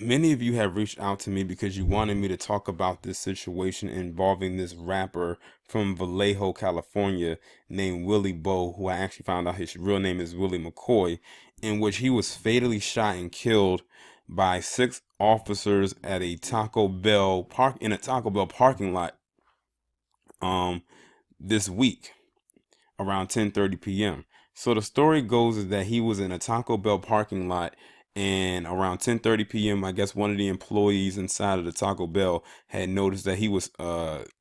Many of you have reached out to me because you wanted me to talk about this situation involving this rapper from Vallejo, California, named Willie Bo, who I actually found out his real name is Willie McCoy, in which he was fatally shot and killed by six officers at a Taco Bell parking lot um this week around 10:30 p.m. So the story goes is that he was in a Taco Bell parking lot, and around 10:30 p.m. I guess one of the employees inside of the Taco Bell had noticed that he was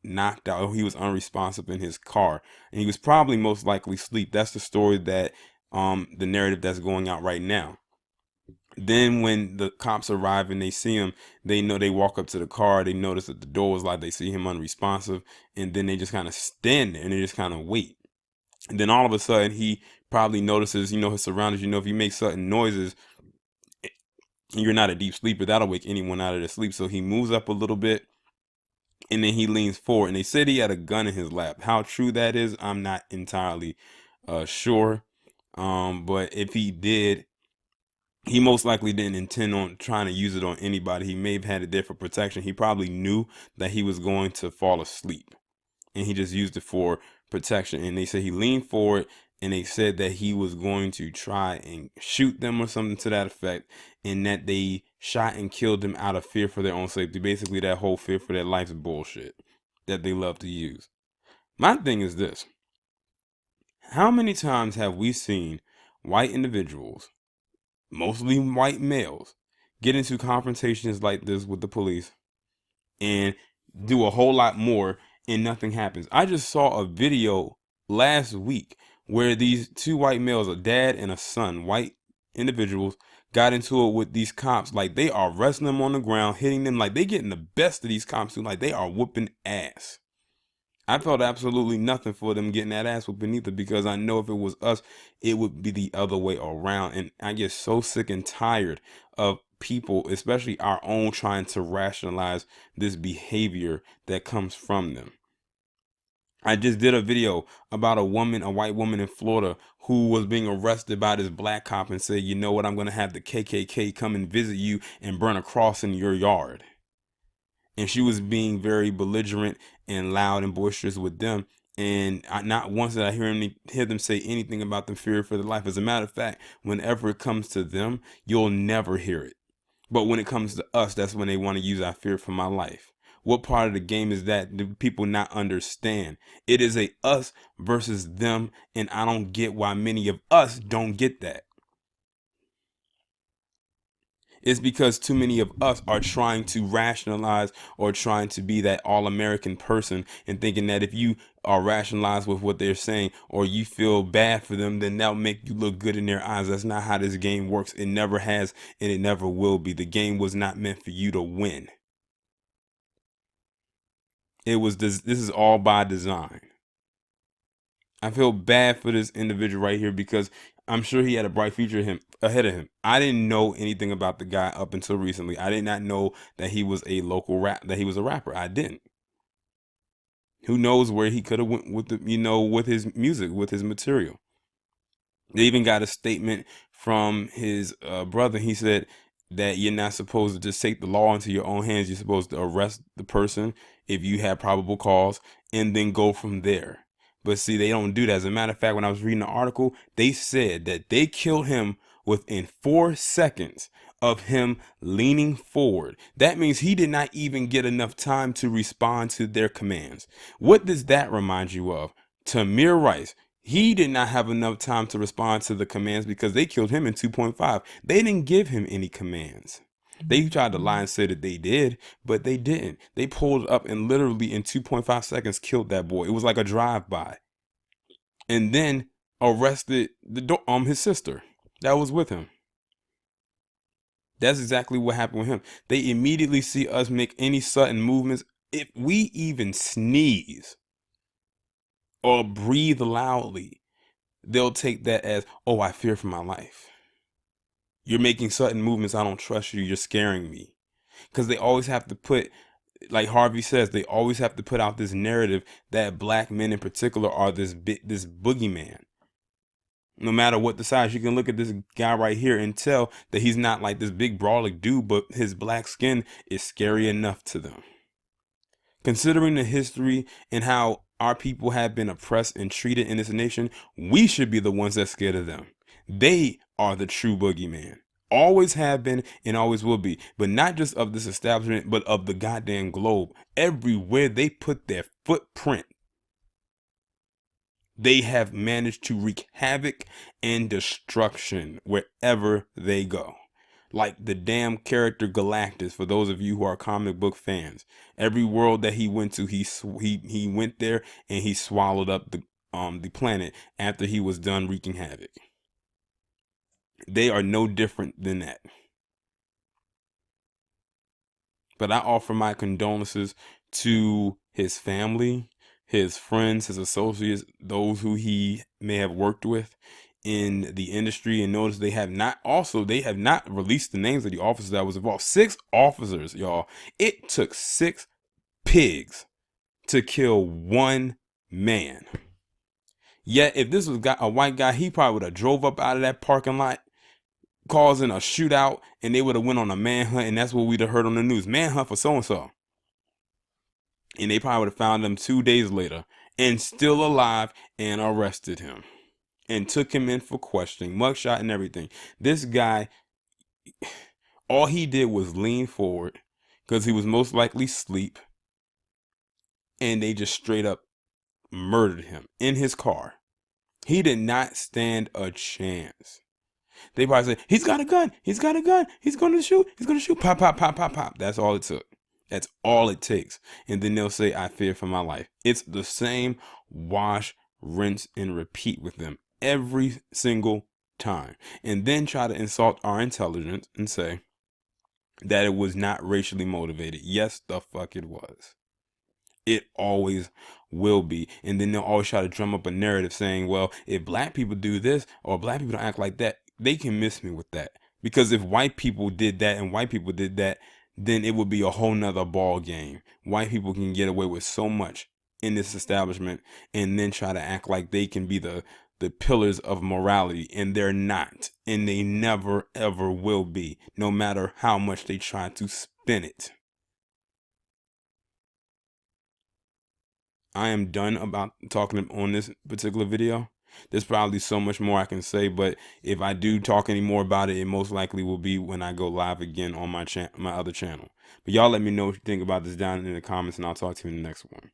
knocked out, or he was unresponsive in his car, and he was probably most likely asleep. That's the story that the narrative that's going out right now. Then when the cops arrive and they see him, they walk up to the car, they notice that the door was locked, they see him unresponsive, and then they just kind of stand there and they just kind of wait. And then all of a sudden, he probably notices, his surroundings. If you make sudden noises and you're not a deep sleeper, that'll wake anyone out of their sleep. So he moves up a little bit and then he leans forward. And they said he had a gun in his lap. How true that is, I'm not entirely sure. But if he did, he most likely didn't intend on trying to use it on anybody. He may have had it there for protection. He probably knew that he was going to fall asleep, and he just used it for protection. And they said he leaned forward, and they said that he was going to try and shoot them or something to that effect, and that they shot and killed them out of fear for their own safety. Basically, that whole fear for their life's bullshit that they love to use. My thing is this: how many times have we seen white individuals, mostly white males, get into confrontations like this with the police and do a whole lot more and nothing happens? I just saw a video last week where these two white males, a dad and a son, white individuals, got into it with these cops. Like, they are wrestling them on the ground, hitting them, like they getting the best of these cops too. Like, they are whooping ass. I felt absolutely nothing for them getting that ass whooping either, because I know if it was us, it would be the other way around. And I get so sick and tired of people, especially our own, trying to rationalize this behavior that comes from them. I just did a video about a white woman in Florida, who was being arrested by this black cop and said, you know what, I'm going to have the KKK come and visit you and burn a cross in your yard. And she was being very belligerent and loud and boisterous with them. And not once did I hear them say anything about them fear for their life. As a matter of fact, whenever it comes to them, you'll never hear it. But when it comes to us, that's when they want to use "I fear for my life." What part of the game is that? Do people not understand? It is a us versus them, and I don't get why many of us don't get that. It's because too many of us are trying to rationalize, or trying to be that all-American person, and thinking that if you are rationalized with what they're saying, or you feel bad for them, then that'll make you look good in their eyes. That's not how this game works. It never has, and it never will be. The game was not meant for you to win. This is all by design. I feel bad for this individual right here, because I'm sure he had a bright future ahead of him. I didn't know anything about the guy up until recently. I did not know that he was a that he was a rapper. I didn't. Who knows where he could have went with with his music, with his material. They even got a statement from his brother. He said that you're not supposed to just take the law into your own hands. You're supposed to arrest the person if you have probable cause, and then go from there. But see, they don't do that. As a matter of fact, when I was reading the article, they said that they killed him within 4 seconds of him leaning forward. That means he did not even get enough time to respond to their commands. What does that remind you of? Tamir Rice. He did not have enough time to respond to the commands because they killed him in 2.5. They didn't give him any commands. They tried to lie and say that they did, but they didn't. They pulled up and literally in 2.5 seconds killed that boy. It was like a drive-by. And then arrested his sister that was with him. That's exactly what happened with him. They immediately see us make any sudden movements. If we even sneeze or breathe loudly, they'll take that as, oh, I fear for my life. You're making sudden movements. I don't trust you. You're scaring me. Because they always have to put, like Harvey says, they always have to put out this narrative that black men in particular are this boogeyman. No matter what the size, you can look at this guy right here and tell that he's not like this big brawling dude, but his black skin is scary enough to them. Considering the history and how our people have been oppressed and treated in this nation, we should be the ones that's scared of them. They are the true boogeyman. Always have been and always will be. But not just of this establishment, but of the goddamn globe. Everywhere they put their footprint, they have managed to wreak havoc and destruction wherever they go. Like the damn character Galactus, for those of you who are comic book fans. Every world that he went to, he went there and he swallowed up the planet after he was done wreaking havoc. They are no different than that. But I offer my condolences to his family, his friends, his associates, those who he may have worked with in the industry. And notice they have not released the names of the officers that was involved. 6 officers, y'all. It took 6 pigs to kill 1 man. Yet if this was a white guy, he probably would have drove up out of that parking lot causing a shootout, and they would have went on a manhunt, and that's what we'd have heard on the news. Manhunt for so-and-so. And they probably would have found him 2 days later and still alive and arrested him and took him in for questioning, mugshot and everything. This guy, all he did was lean forward because he was most likely asleep, and they just straight up murdered him in his car. He did not stand a chance. They probably say, he's got a gun, he's got a gun, he's going to shoot, pop, pop, pop, pop, pop. That's all it took. That's all it takes. And then they'll say, I fear for my life. It's the same wash, rinse, and repeat with them every single time. And then try to insult our intelligence and say that it was not racially motivated. Yes, the fuck it was. It always will be. And then they'll always try to drum up a narrative saying, well, if black people do this or black people don't act like that, they can miss me with that. Because if white people did that and white people did that, then it would be a whole nother ball game. White people can get away with so much in this establishment and then try to act like they can be the pillars of morality, and they're not. And they never, ever will be, no matter how much they try to spin it. I am done about talking on this particular video. There's probably so much more I can say, but if I do talk any more about it, it most likely will be when I go live again on my other channel. But y'all let me know what you think about this down in the comments, and I'll talk to you in the next one.